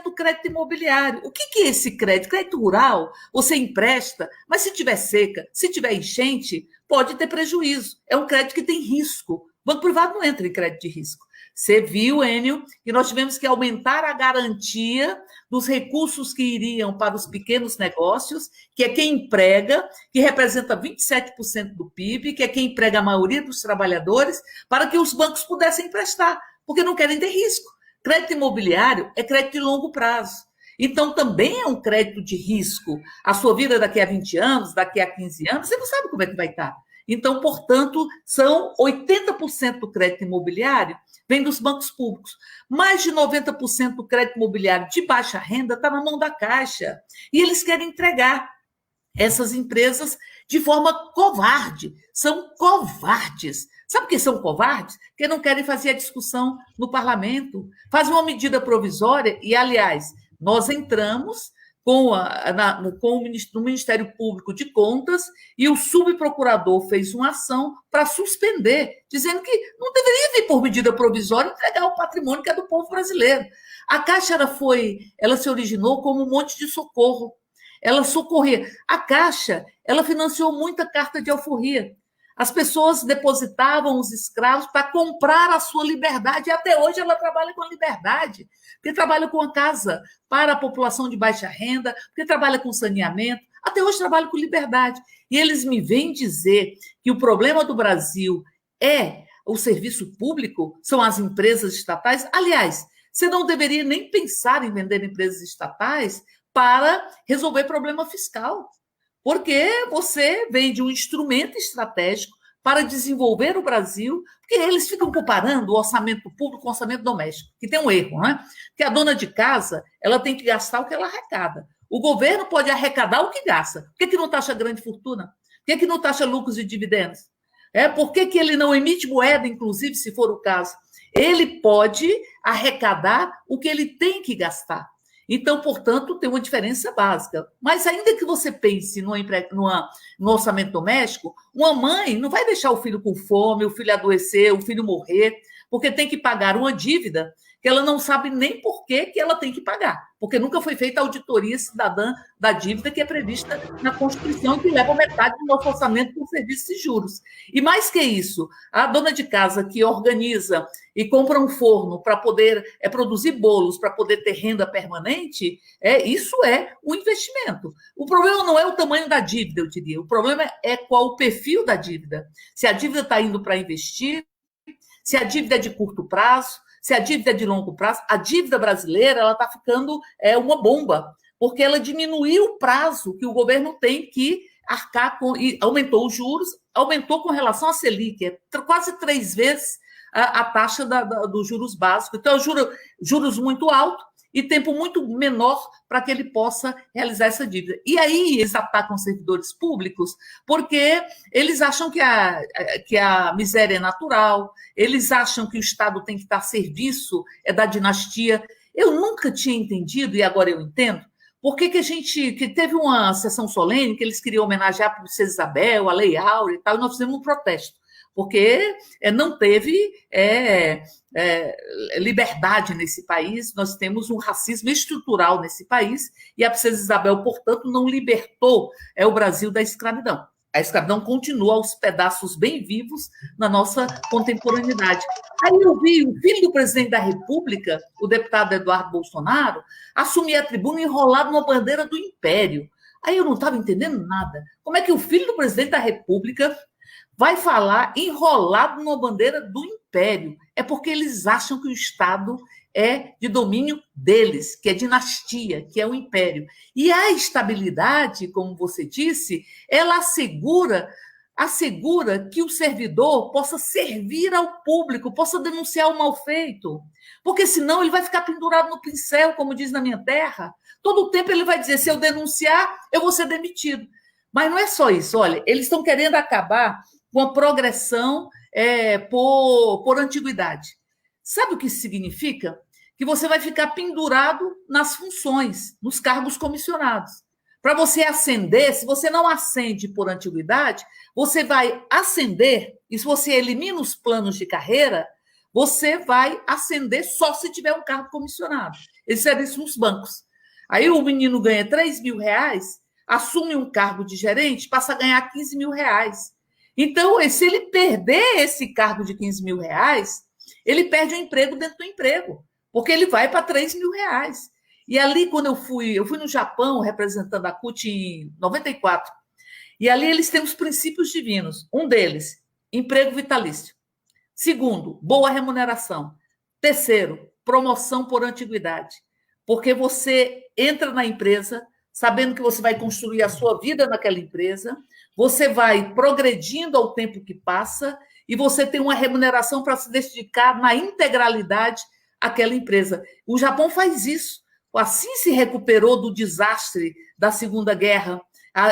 do crédito imobiliário. O que é esse crédito? Crédito rural, você empresta, mas se tiver seca, se tiver enchente, pode ter prejuízo. É um crédito que tem risco. O banco privado não entra em crédito de risco. Você viu, Enio, que nós tivemos que aumentar a garantia dos recursos que iriam para os pequenos negócios, que é quem emprega, que representa 27% do PIB, que é quem emprega a maioria dos trabalhadores, para que os bancos pudessem emprestar, porque não querem ter risco. Crédito imobiliário é crédito de longo prazo. Então, também é um crédito de risco. A sua vida daqui a 20 anos, daqui a 15 anos, você não sabe como é que vai estar. Então, portanto, são 80% do crédito imobiliário vem dos bancos públicos. Mais de 90% do crédito imobiliário de baixa renda está na mão da Caixa. E eles querem entregar. essas empresas de forma covarde. São covardes. Sabe por que são covardes? Porque não querem fazer a discussão no parlamento. Fazem uma medida provisória e, aliás, nós entramos com o Ministério Público de Contas e o subprocurador fez uma ação para suspender, dizendo que não deveria vir por medida provisória entregar o patrimônio que é do povo brasileiro. A Caixa ela se originou como um monte de socorro. Ela socorria. A Caixa, ela financiou muita carta de alforria. As pessoas depositavam os escravos para comprar a sua liberdade, e até hoje ela trabalha com a liberdade, porque trabalha com a casa para a população de baixa renda, porque trabalha com saneamento, até hoje trabalha com liberdade. E eles me vêm dizer que o problema do Brasil é o serviço público, são as empresas estatais. Aliás, você não deveria nem pensar em vender empresas estatais para resolver problema fiscal. Porque você vende um instrumento estratégico para desenvolver o Brasil, porque eles ficam comparando o orçamento público com o orçamento doméstico, que tem um erro, né? Porque a dona de casa, ela tem que gastar o que ela arrecada. O governo pode arrecadar o que gasta. Por que não taxa grande fortuna? Por que não taxa lucros e dividendos? Por que ele não emite moeda, inclusive, se for o caso? Ele pode arrecadar o que ele tem que gastar. Então, portanto, tem uma diferença básica. Mas ainda que você pense no orçamento doméstico, uma mãe não vai deixar o filho com fome, o filho adoecer, o filho morrer, porque tem que pagar uma dívida que ela não sabe nem por que ela tem que pagar, porque nunca foi feita a auditoria cidadã da dívida que é prevista na Constituição e que leva metade do nosso orçamento com serviços e juros. E mais que isso, a dona de casa que organiza e compra um forno para poder produzir bolos, para poder ter renda permanente, isso é um investimento. O problema não é o tamanho da dívida, eu diria. O problema é qual o perfil da dívida. Se a dívida está indo para investir, se a dívida é de curto prazo, se a dívida é de longo prazo. A dívida brasileira ela está ficando uma bomba, porque ela diminuiu o prazo que o governo tem que arcar com, e aumentou os juros, aumentou com relação à Selic, quase 3 vezes a taxa dos juros básicos. Então, juros muito altos e tempo muito menor para que ele possa realizar essa dívida. E aí eles atacam os servidores públicos porque eles acham que a miséria é natural, eles acham que o Estado tem que estar a serviço da dinastia. Eu nunca tinha entendido, e agora eu entendo, por que que teve uma sessão solene que eles queriam homenagear a Princesa Isabel, a Lei Áurea e tal, e nós fizemos um protesto, porque não teve liberdade nesse país, nós temos um racismo estrutural nesse país, e a Princesa Isabel, portanto, não libertou o Brasil da escravidão. A escravidão continua aos pedaços bem vivos na nossa contemporaneidade. Aí eu vi o filho do presidente da República, o deputado Eduardo Bolsonaro, assumir a tribuna enrolado numa bandeira do Império. Aí eu não estava entendendo nada. Como é que o filho do presidente da República vai falar enrolado numa bandeira do Império? É porque eles acham que o Estado é de domínio deles, que é dinastia, que é o Império. E a estabilidade, como você disse, ela assegura que o servidor possa servir ao público, possa denunciar o mal feito. Porque senão ele vai ficar pendurado no pincel, como diz na minha terra. Todo o tempo ele vai dizer, se eu denunciar, eu vou ser demitido. Mas não é só isso, olha, eles estão querendo acabar com a progressão por antiguidade. Sabe o que isso significa? Que você vai ficar pendurado nas funções, nos cargos comissionados. Para você ascender, se você não ascende por antiguidade, você vai ascender, e se você elimina os planos de carreira, você vai ascender só se tiver um cargo comissionado. Eles fizeram isso nos bancos. Aí o menino ganha R$3.000, assume um cargo de gerente, passa a ganhar R$15.000. Então, se ele perder esse cargo de R$15.000, ele perde o emprego dentro do emprego, porque ele vai para R$3.000. E ali, quando eu fui no Japão, representando a CUT em 94, e ali eles têm os princípios divinos. Um deles, emprego vitalício. Segundo, boa remuneração. Terceiro, promoção por antiguidade. Porque você entra na empresa sabendo que você vai construir a sua vida naquela empresa, você vai progredindo ao tempo que passa e você tem uma remuneração para se dedicar na integralidade àquela empresa. O Japão faz isso. Assim se recuperou do desastre da Segunda Guerra.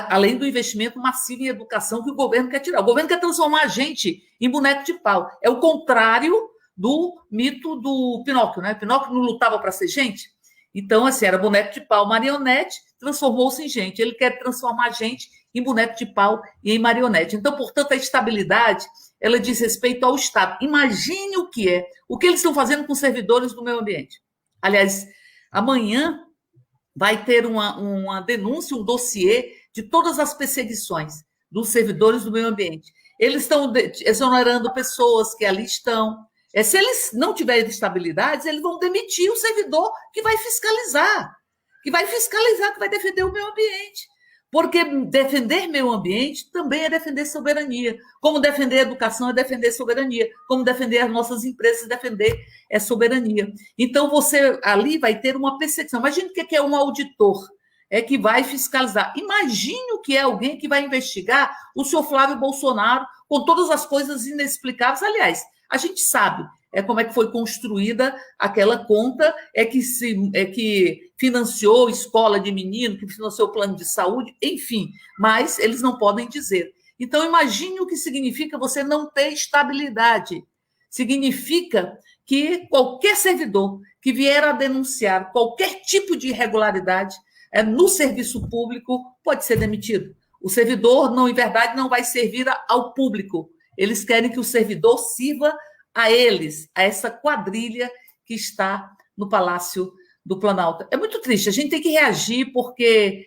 além do investimento massivo em educação que o governo quer tirar. O governo quer transformar a gente em boneco de pau. É o contrário do mito do Pinóquio, né? Pinóquio não lutava para ser gente. Então, assim, era boneco de pau, marionete, transformou-se em gente. Ele quer transformar a gente em boneco de pau e em marionete. Então, portanto, a estabilidade, ela diz respeito ao Estado. Imagine o que eles estão fazendo com os servidores do meio ambiente. Aliás, amanhã vai ter uma denúncia, um dossiê de todas as perseguições dos servidores do meio ambiente. Eles estão exonerando pessoas que ali estão. Se eles não tiverem estabilidade, eles vão demitir o servidor que vai fiscalizar, que vai defender o meio ambiente. Porque defender meio ambiente também é defender soberania. Como defender a educação é defender soberania. Como defender as nossas empresas é defender soberania. Então, você ali vai ter uma perseguição. Imagine o que é um auditor que vai fiscalizar. Imagine o que é alguém que vai investigar o senhor Flávio Bolsonaro com todas as coisas inexplicáveis. Aliás, a gente sabe como é que foi construída aquela conta, que financiou escola de menino, que financiou plano de saúde, enfim, mas eles não podem dizer. Então, imagine o que significa você não ter estabilidade. Significa que qualquer servidor que vier a denunciar qualquer tipo de irregularidade no serviço público pode ser demitido. O servidor, não, em verdade, não vai servir ao público. Eles querem que o servidor sirva a eles, a essa quadrilha que está no Palácio do Planalto. É muito triste, a gente tem que reagir, porque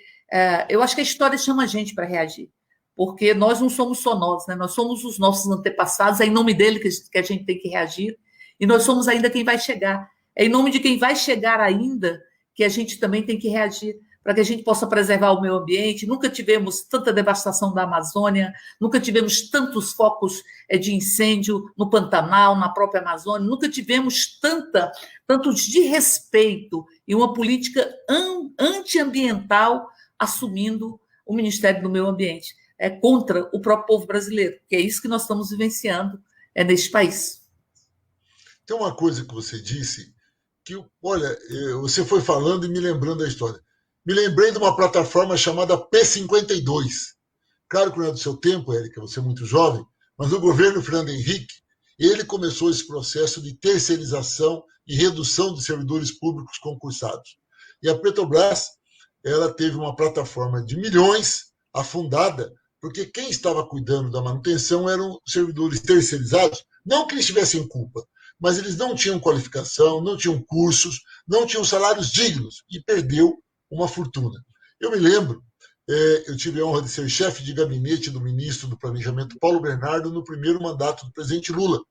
eu acho que a história chama a gente para reagir, porque nós não somos só nós, né? Nós somos os nossos antepassados, é em nome dele que a gente tem que reagir, e nós somos ainda quem vai chegar. É em nome de quem vai chegar ainda que a gente também tem que reagir, para que a gente possa preservar o meio ambiente. Nunca tivemos tanta devastação da Amazônia, nunca tivemos tantos focos de incêndio no Pantanal, na própria Amazônia, nunca tivemos tanto desrespeito e uma política antiambiental assumindo o Ministério do Meio Ambiente, contra o próprio povo brasileiro, que é isso que nós estamos vivenciando neste país. Tem uma coisa que você disse, que, olha, você foi falando e me lembrando da história. Me lembrei de uma plataforma chamada P52. Claro que não é do seu tempo, Érica, você é muito jovem, mas o governo Fernando Henrique, ele começou esse processo de terceirização e redução de servidores públicos concursados. E a Petrobras, ela teve uma plataforma de milhões afundada, porque quem estava cuidando da manutenção eram servidores terceirizados, não que eles tivessem culpa, mas eles não tinham qualificação, não tinham cursos, não tinham salários dignos, e perdeu uma fortuna. Eu me lembro, eu tive a honra de ser chefe de gabinete do ministro do Planejamento, Paulo Bernardo, no primeiro mandato do presidente Lula.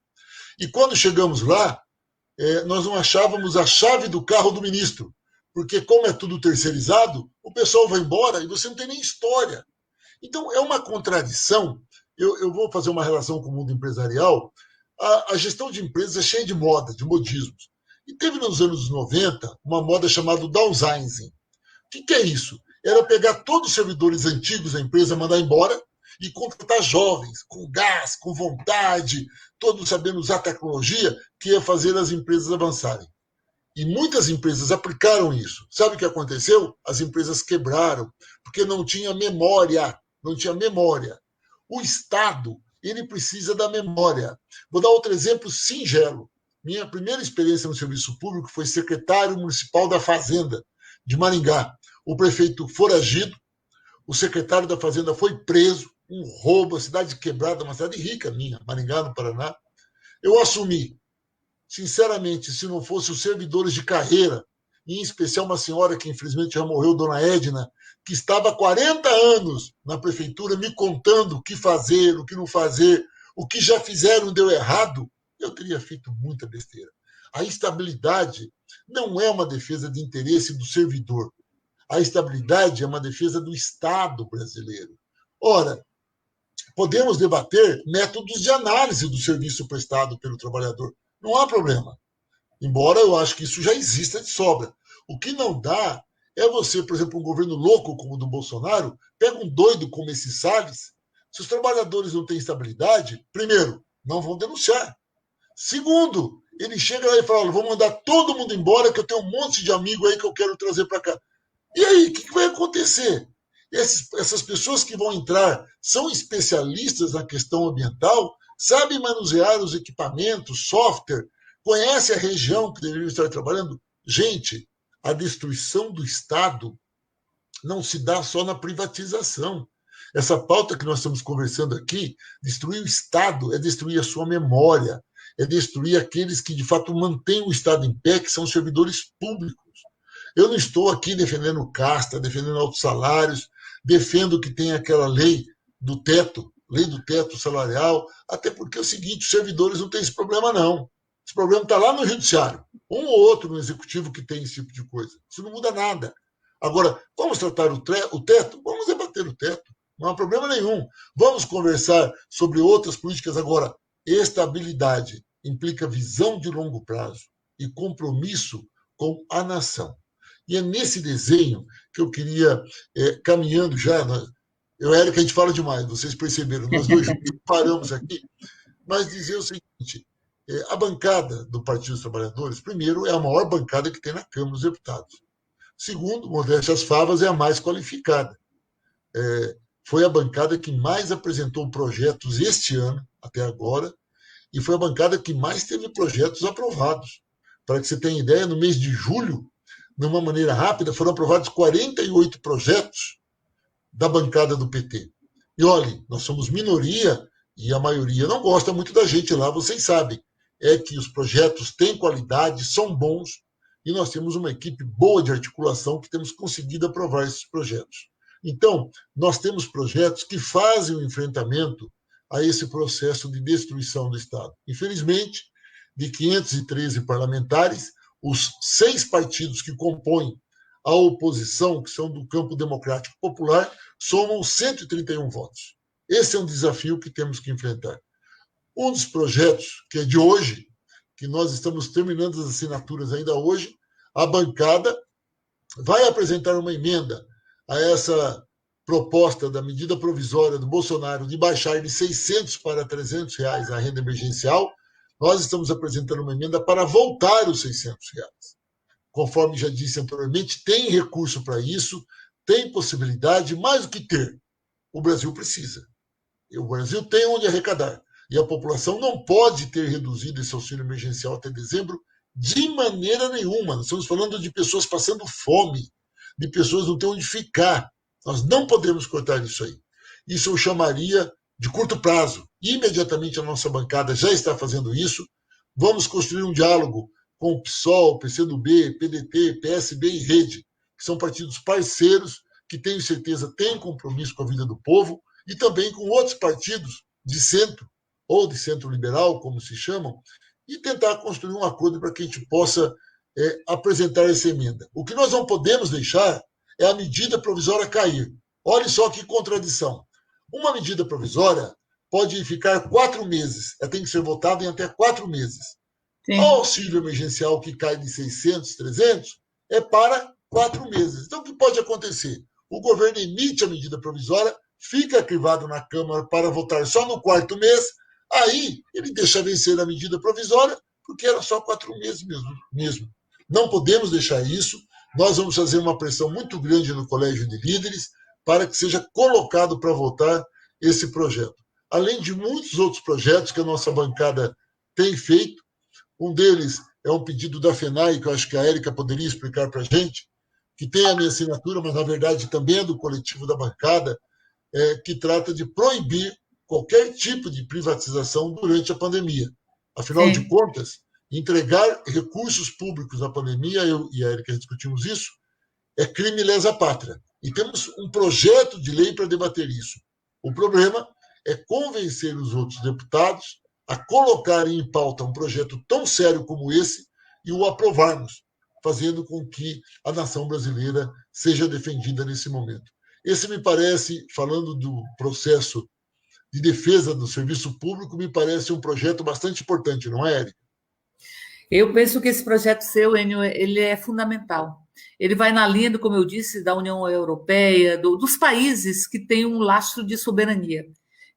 E quando chegamos lá, nós não achávamos a chave do carro do ministro, porque como é tudo terceirizado, o pessoal vai embora e você não tem nem história. Então, é uma contradição. Eu vou fazer uma relação com o mundo empresarial. A gestão de empresas é cheia de moda, de modismos. E teve nos anos 90 uma moda chamada downsizing. O que é isso? Era pegar todos os servidores antigos da empresa, mandar embora e contratar jovens, com gás, com vontade, todos sabendo usar tecnologia, que ia fazer as empresas avançarem. E muitas empresas aplicaram isso. Sabe o que aconteceu? As empresas quebraram, porque não tinha memória. Não tinha memória. O Estado, ele precisa da memória. Vou dar outro exemplo singelo. Minha primeira experiência no serviço público foi secretário municipal da Fazenda, de Maringá. O prefeito foragido, o secretário da Fazenda foi preso, um roubo, a cidade quebrada, uma cidade rica minha, Maringá, no Paraná. Eu assumi. Sinceramente, se não fosse os servidores de carreira, em especial uma senhora que infelizmente já morreu, dona Edna, que estava há 40 anos na prefeitura me contando o que fazer, o que não fazer, o que já fizeram deu errado, eu teria feito muita besteira. A estabilidade não é uma defesa de interesse do servidor. A estabilidade é uma defesa do Estado brasileiro. Ora, podemos debater métodos de análise do serviço prestado pelo trabalhador. Não há problema. Embora eu acho que isso já exista de sobra. O que não dá é você, por exemplo, um governo louco como o do Bolsonaro, pega um doido como esse Salles. Se os trabalhadores não têm estabilidade, primeiro, não vão denunciar. Segundo, ele chega lá e fala, vou mandar todo mundo embora, que eu tenho um monte de amigo aí que eu quero trazer para cá. E aí, o que vai acontecer? Essas pessoas que vão entrar são especialistas na questão ambiental, sabem manusear os equipamentos, software, conhecem a região que deveriam estar trabalhando. Gente, a destruição do Estado não se dá só na privatização. Essa pauta que nós estamos conversando aqui, destruir o Estado é destruir a sua memória, é destruir aqueles que de fato mantêm o Estado em pé, que são os servidores públicos. Eu não estou aqui defendendo casta, defendendo altos salários, defendo que tem aquela lei do teto salarial, até porque é o seguinte, os servidores não têm esse problema, não. Esse problema está lá no judiciário. Um ou outro no executivo que tem esse tipo de coisa. Isso não muda nada. Agora, vamos tratar o teto? Vamos debater o teto. Não há problema nenhum. Vamos conversar sobre outras políticas. Agora, estabilidade implica visão de longo prazo e compromisso com a nação. E é nesse desenho que eu queria, caminhando já, eu e Érica, a gente fala demais, vocês perceberam, nós dois paramos aqui, mas dizer o seguinte, a bancada do Partido dos Trabalhadores, primeiro, é a maior bancada que tem na Câmara dos Deputados. Segundo, modéstia às favas, é a mais qualificada. Foi a bancada que mais apresentou projetos este ano, até agora, e foi a bancada que mais teve projetos aprovados. Para que você tenha ideia, no mês de julho, de uma maneira rápida, foram aprovados 48 projetos da bancada do PT. E olhem, nós somos minoria e a maioria não gosta muito da gente lá, vocês sabem. É que os projetos têm qualidade, são bons, e nós temos uma equipe boa de articulação que temos conseguido aprovar esses projetos. Então, nós temos projetos que fazem o enfrentamento a esse processo de destruição do Estado. Infelizmente, de 513 parlamentares, os 6 partidos que compõem a oposição, que são do campo democrático popular, somam 131 votos. Esse é um desafio que temos que enfrentar. Um dos projetos, que é de hoje, que nós estamos terminando as assinaturas ainda hoje, a bancada vai apresentar uma emenda a essa proposta da medida provisória do Bolsonaro de baixar de 600 para 300 reais a renda emergencial. Nós estamos apresentando uma emenda para voltar os 600 reais. Conforme já disse anteriormente, tem recurso para isso, tem possibilidade, mais do que ter. O Brasil precisa. O Brasil tem onde arrecadar. E a população não pode ter reduzido esse auxílio emergencial até dezembro de maneira nenhuma. Nós estamos falando de pessoas passando fome, de pessoas não têm onde ficar. Nós não podemos cortar isso aí. Isso eu chamaria de curto prazo. Imediatamente a nossa bancada já está fazendo isso. Vamos construir um diálogo com o PSOL, PCdoB, PDT, PSB e Rede, que são partidos parceiros que, tenho certeza, têm compromisso com a vida do povo, e também com outros partidos de centro, ou de centro-liberal, como se chamam, e tentar construir um acordo para que a gente possa apresentar essa emenda. O que nós não podemos deixar é a medida provisória cair. Olha só que contradição. Uma medida provisória pode ficar 4 meses, ela tem que ser votada em até 4 meses. Sim. O auxílio emergencial que cai de 600, 300, é para 4 meses. Então, o que pode acontecer? O governo emite a medida provisória, fica arquivado na Câmara para votar só no 4º mês, aí ele deixa vencer a medida provisória, porque era só 4 meses mesmo. Não podemos deixar isso. Nós vamos fazer uma pressão muito grande no Colégio de Líderes para que seja colocado para votar esse projeto. Além de muitos outros projetos que a nossa bancada tem feito, um deles é um pedido da FENAI, que eu acho que a Érica poderia explicar para a gente, que tem a minha assinatura, mas na verdade também é do coletivo da bancada, que trata de proibir qualquer tipo de privatização durante a pandemia. Afinal Sim. de contas, entregar recursos públicos na pandemia, eu e a Érica discutimos isso, é crime lesa pátria. E temos um projeto de lei para debater isso. O problema é convencer os outros deputados a colocarem em pauta um projeto tão sério como esse e o aprovarmos, fazendo com que a nação brasileira seja defendida nesse momento. Esse me parece, falando do processo de defesa do serviço público, me parece um projeto bastante importante, não é, Érica? Eu penso que esse projeto seu, Enio, ele é fundamental. Ele vai na linha, como eu disse, da União Europeia, dos países que têm um lastro de soberania,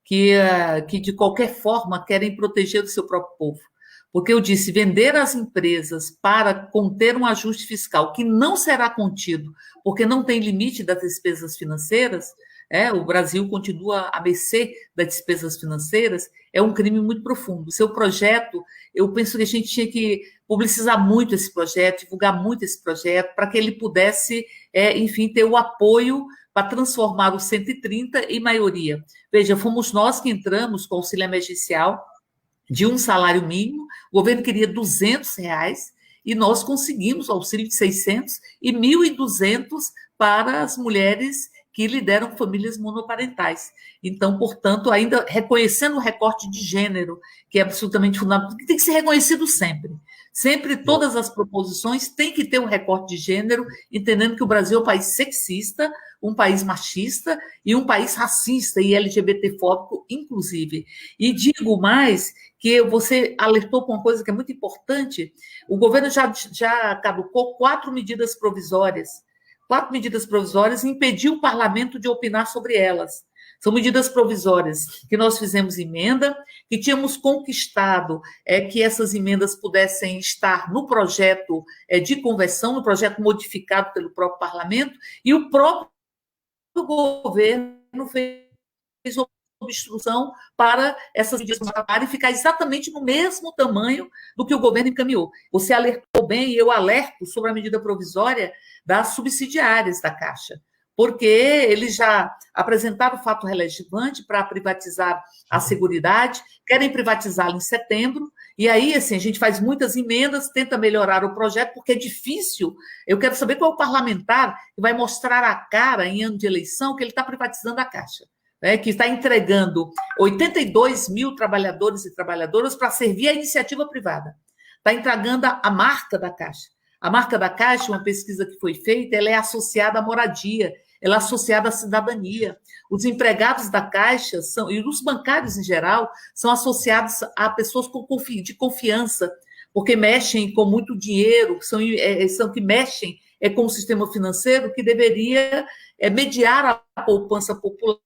que de qualquer forma querem proteger o seu próprio povo. porque eu disse, vender as empresas para conter um ajuste fiscal que não será contido, porque não tem limite das despesas financeiras, o Brasil continua à mercê das despesas financeiras, é um crime muito profundo. O seu projeto, eu penso que a gente tinha que publicizar muito esse projeto, divulgar muito esse projeto, para que ele pudesse, enfim, ter o apoio para transformar o 130 em maioria. Veja, fomos nós que entramos com o auxílio emergencial de um salário mínimo, o governo queria R$ 200, e nós conseguimos o auxílio de 600 e 1.200 para as mulheres que lideram famílias monoparentais. Então, portanto, ainda reconhecendo o recorte de gênero, que é absolutamente fundamental, que tem que ser reconhecido sempre. Sempre, todas as proposições têm que ter um recorte de gênero, entendendo que o Brasil é um país sexista, um país machista e um país racista e LGBTfóbico, inclusive. E digo mais que você alertou para uma coisa que é muito importante, o governo já caducou 4 medidas provisórias, e impediu o parlamento de opinar sobre elas. São medidas provisórias que nós fizemos emenda, que tínhamos conquistado que essas emendas pudessem estar no projeto de conversão, no projeto modificado pelo próprio parlamento, e o próprio governo fez obstrução para essas medidas e ficar exatamente no mesmo tamanho do que o governo encaminhou. Você alertou bem, e eu alerto sobre a medida provisória das subsidiárias da Caixa, porque eles já apresentaram o fato relevante para privatizar a Seguridade, querem privatizá-la em setembro, e aí, assim, a gente faz muitas emendas, tenta melhorar o projeto, porque é difícil. Eu quero saber qual é o parlamentar que vai mostrar a cara, em ano de eleição, que ele está privatizando a Caixa, que está entregando 82 mil trabalhadores e trabalhadoras para servir a iniciativa privada. Está entregando a marca da Caixa. A marca da Caixa, uma pesquisa que foi feita, ela é associada à moradia, ela é associada à cidadania. Os empregados da Caixa e os bancários em geral são associados a pessoas de confiança, porque mexem com muito dinheiro, são que mexem com o sistema financeiro que deveria mediar a poupança popular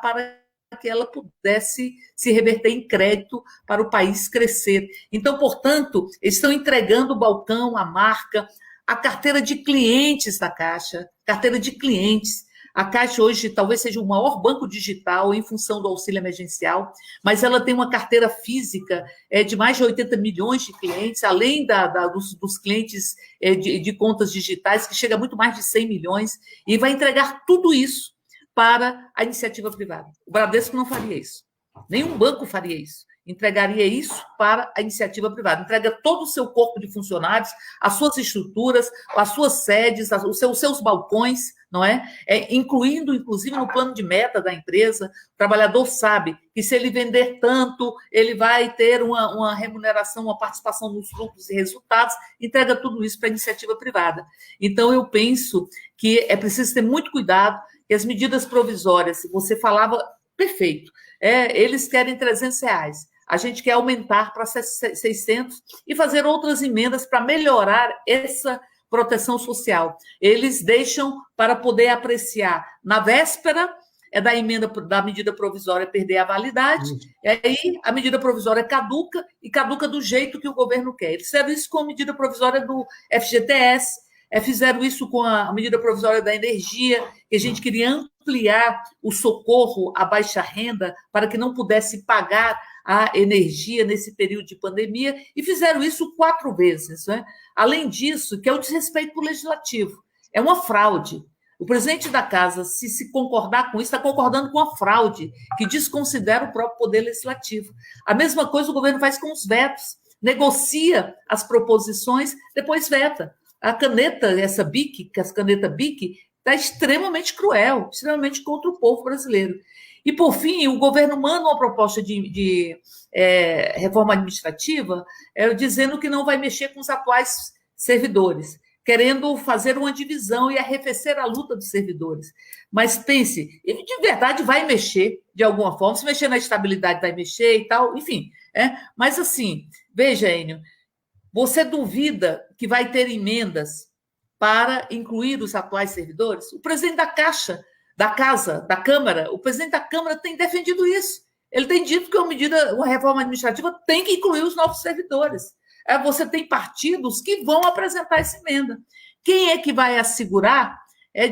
para que ela pudesse se reverter em crédito para o país crescer. Então, portanto, eles estão entregando o balcão, a marca, a carteira de clientes da Caixa, carteira de clientes. A Caixa hoje talvez seja o maior banco digital em função do auxílio emergencial, mas ela tem uma carteira física de mais de 80 milhões de clientes, além dos clientes de contas digitais, que chega a muito mais de 100 milhões, e vai entregar tudo isso para a iniciativa privada. O Bradesco não faria isso. Nenhum banco faria isso. Entregaria isso para a iniciativa privada. Entrega todo o seu corpo de funcionários, as suas estruturas, as suas sedes, os seus balcões, não é? Incluindo, inclusive, no plano de meta da empresa. O trabalhador sabe que, se ele vender tanto, ele vai ter uma remuneração, uma participação nos lucros e resultados. Entrega tudo isso para a iniciativa privada. Então, eu penso que é preciso ter muito cuidado, que as medidas provisórias, você falava, perfeito, eles querem R$300, a gente quer aumentar para 600 e fazer outras emendas para melhorar essa proteção social. Eles deixam para poder apreciar na véspera da emenda da medida provisória perder a validade, e aí a medida provisória caduca, e caduca do jeito que o governo quer. Eles fizeram isso com a medida provisória do FGTS, fizeram isso com a medida provisória da energia, que a gente queria ampliar o socorro à baixa renda para que não pudesse pagar a energia nesse período de pandemia, e fizeram isso 4 vezes. Né? Além disso, que é o desrespeito para o legislativo, é uma fraude. O presidente da casa, se concordar com isso, está concordando com a fraude, que desconsidera o próprio poder legislativo. A mesma coisa o governo faz com os vetos, negocia as proposições, depois veta. A caneta, essa BIC, a caneta BIC, está extremamente cruel, extremamente contra o povo brasileiro. E, por fim, o governo manda uma proposta de reforma administrativa dizendo que não vai mexer com os atuais servidores, querendo fazer uma divisão e arrefecer a luta dos servidores. Mas pense, ele de verdade vai mexer de alguma forma, se mexer na estabilidade vai mexer e tal, enfim. Mas, assim, veja, Enio, você duvida que vai ter emendas para incluir os atuais servidores? O presidente da Caixa, da Casa, da Câmara, o presidente da Câmara tem defendido isso. Ele tem dito que uma reforma administrativa tem que incluir os novos servidores. Você tem partidos que vão apresentar essa emenda. Quem é que vai assegurar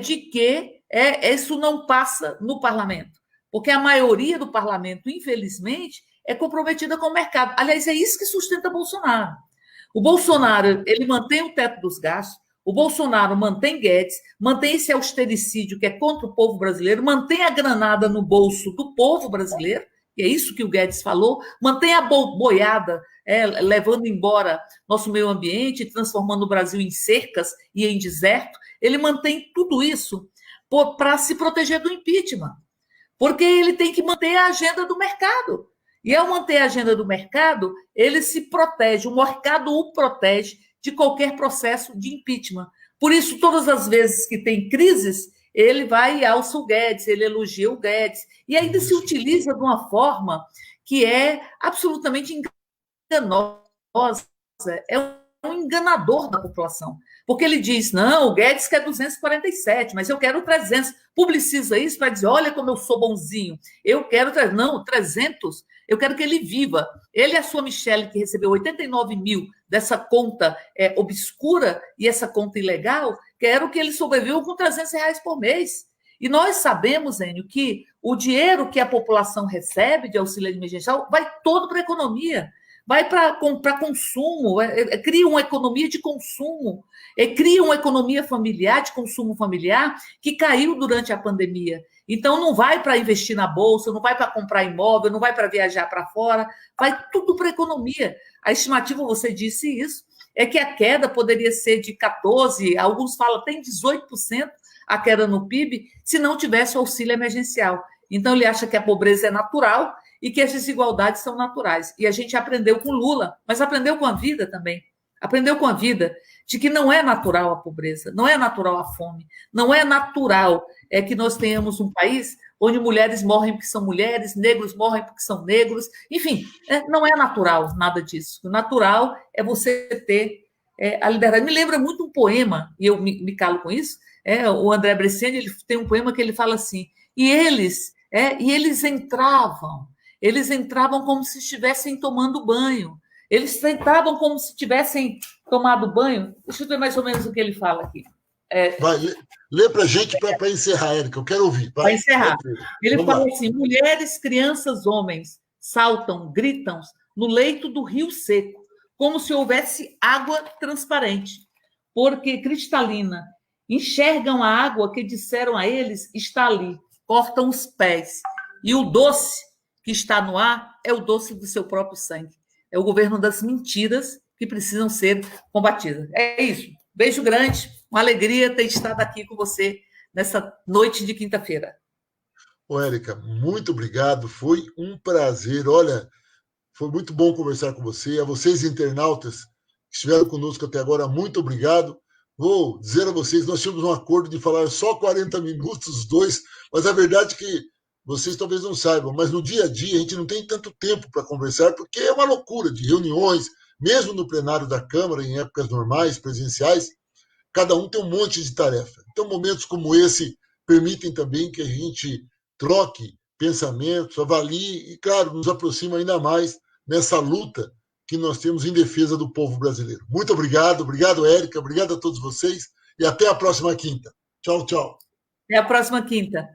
de que isso não passa no parlamento? Porque a maioria do parlamento, infelizmente, é comprometida com o mercado. Aliás, é isso que sustenta Bolsonaro. O Bolsonaro, ele mantém o teto dos gastos, o Bolsonaro mantém Guedes, mantém esse austericídio que é contra o povo brasileiro, mantém a granada no bolso do povo brasileiro, e é isso que o Guedes falou, mantém a boiada, levando embora nosso meio ambiente, transformando o Brasil em cercas e em deserto. Ele mantém tudo isso para se proteger do impeachment, porque ele tem que manter a agenda do mercado. E ao manter a agenda do mercado, ele se protege, o mercado o protege de qualquer processo de impeachment. Por isso, todas as vezes que tem crises, ele vai e alça o Guedes, ele elogia o Guedes, e ainda se utiliza de uma forma que é absolutamente enganosa, é um enganador da população. Porque ele diz, não, o Guedes quer 247, mas eu quero 300. Publiciza isso para dizer, olha como eu sou bonzinho. Eu quero, não, 300, eu quero que ele viva. Ele e a sua Michelle, que recebeu 89 mil dessa conta obscura e essa conta ilegal, quero que ele sobreviva com R$300 por mês. E nós sabemos, Enio, que o dinheiro que a população recebe de auxílio emergencial vai todo para a economia. Vai para consumo, cria uma economia de consumo, cria uma economia familiar, de consumo familiar, que caiu durante a pandemia. Então, não vai para investir na bolsa, não vai para comprar imóvel, não vai para viajar para fora, vai tudo para a economia. A estimativa, você disse isso, é que a queda poderia ser de 14%, alguns falam até em 18% a queda no PIB, se não tivesse o auxílio emergencial. Então, ele acha que a pobreza é natural e que as desigualdades são naturais. E a gente aprendeu com Lula, mas aprendeu com a vida também. Aprendeu com a vida de que não é natural a pobreza, não é natural a fome, não é natural que nós tenhamos um país onde mulheres morrem porque são mulheres, negros morrem porque são negros. Enfim, não é natural nada disso. O natural é você ter a liberdade. Me lembra muito um poema, e eu me calo com isso, o André Bresciani, ele tem um poema que ele fala assim, e eles entravam como se estivessem tomando banho. Eles entravam como se tivessem tomado banho. Deixa eu ver mais ou menos o que ele fala aqui. Vai, lê para a gente para encerrar, Érica. Eu quero ouvir. Para encerrar. Ele fala assim, mulheres, crianças, homens saltam, gritam no leito do rio seco, como se houvesse água transparente, porque cristalina. Enxergam a água que disseram a eles está ali. Cortam os pés. E o doce que está no ar é o doce do seu próprio sangue. É o governo das mentiras que precisam ser combatidas. É isso. Beijo grande. Uma alegria ter estado aqui com você nessa noite de quinta-feira. Ô, Érica, muito obrigado. Foi um prazer. Olha, foi muito bom conversar com você. A vocês, internautas, que estiveram conosco até agora, muito obrigado. Vou dizer a vocês, nós tínhamos um acordo de falar só 40 minutos, os dois, mas a verdade é que vocês talvez não saibam, mas no dia a dia a gente não tem tanto tempo para conversar, porque é uma loucura de reuniões, mesmo no plenário da Câmara, em épocas normais, presenciais, cada um tem um monte de tarefa. Então, momentos como esse permitem também que a gente troque pensamentos, avalie e, claro, nos aproxima ainda mais nessa luta que nós temos em defesa do povo brasileiro. Muito obrigado, Érica, obrigado a todos vocês e até a próxima quinta. Tchau, tchau. Até a próxima quinta.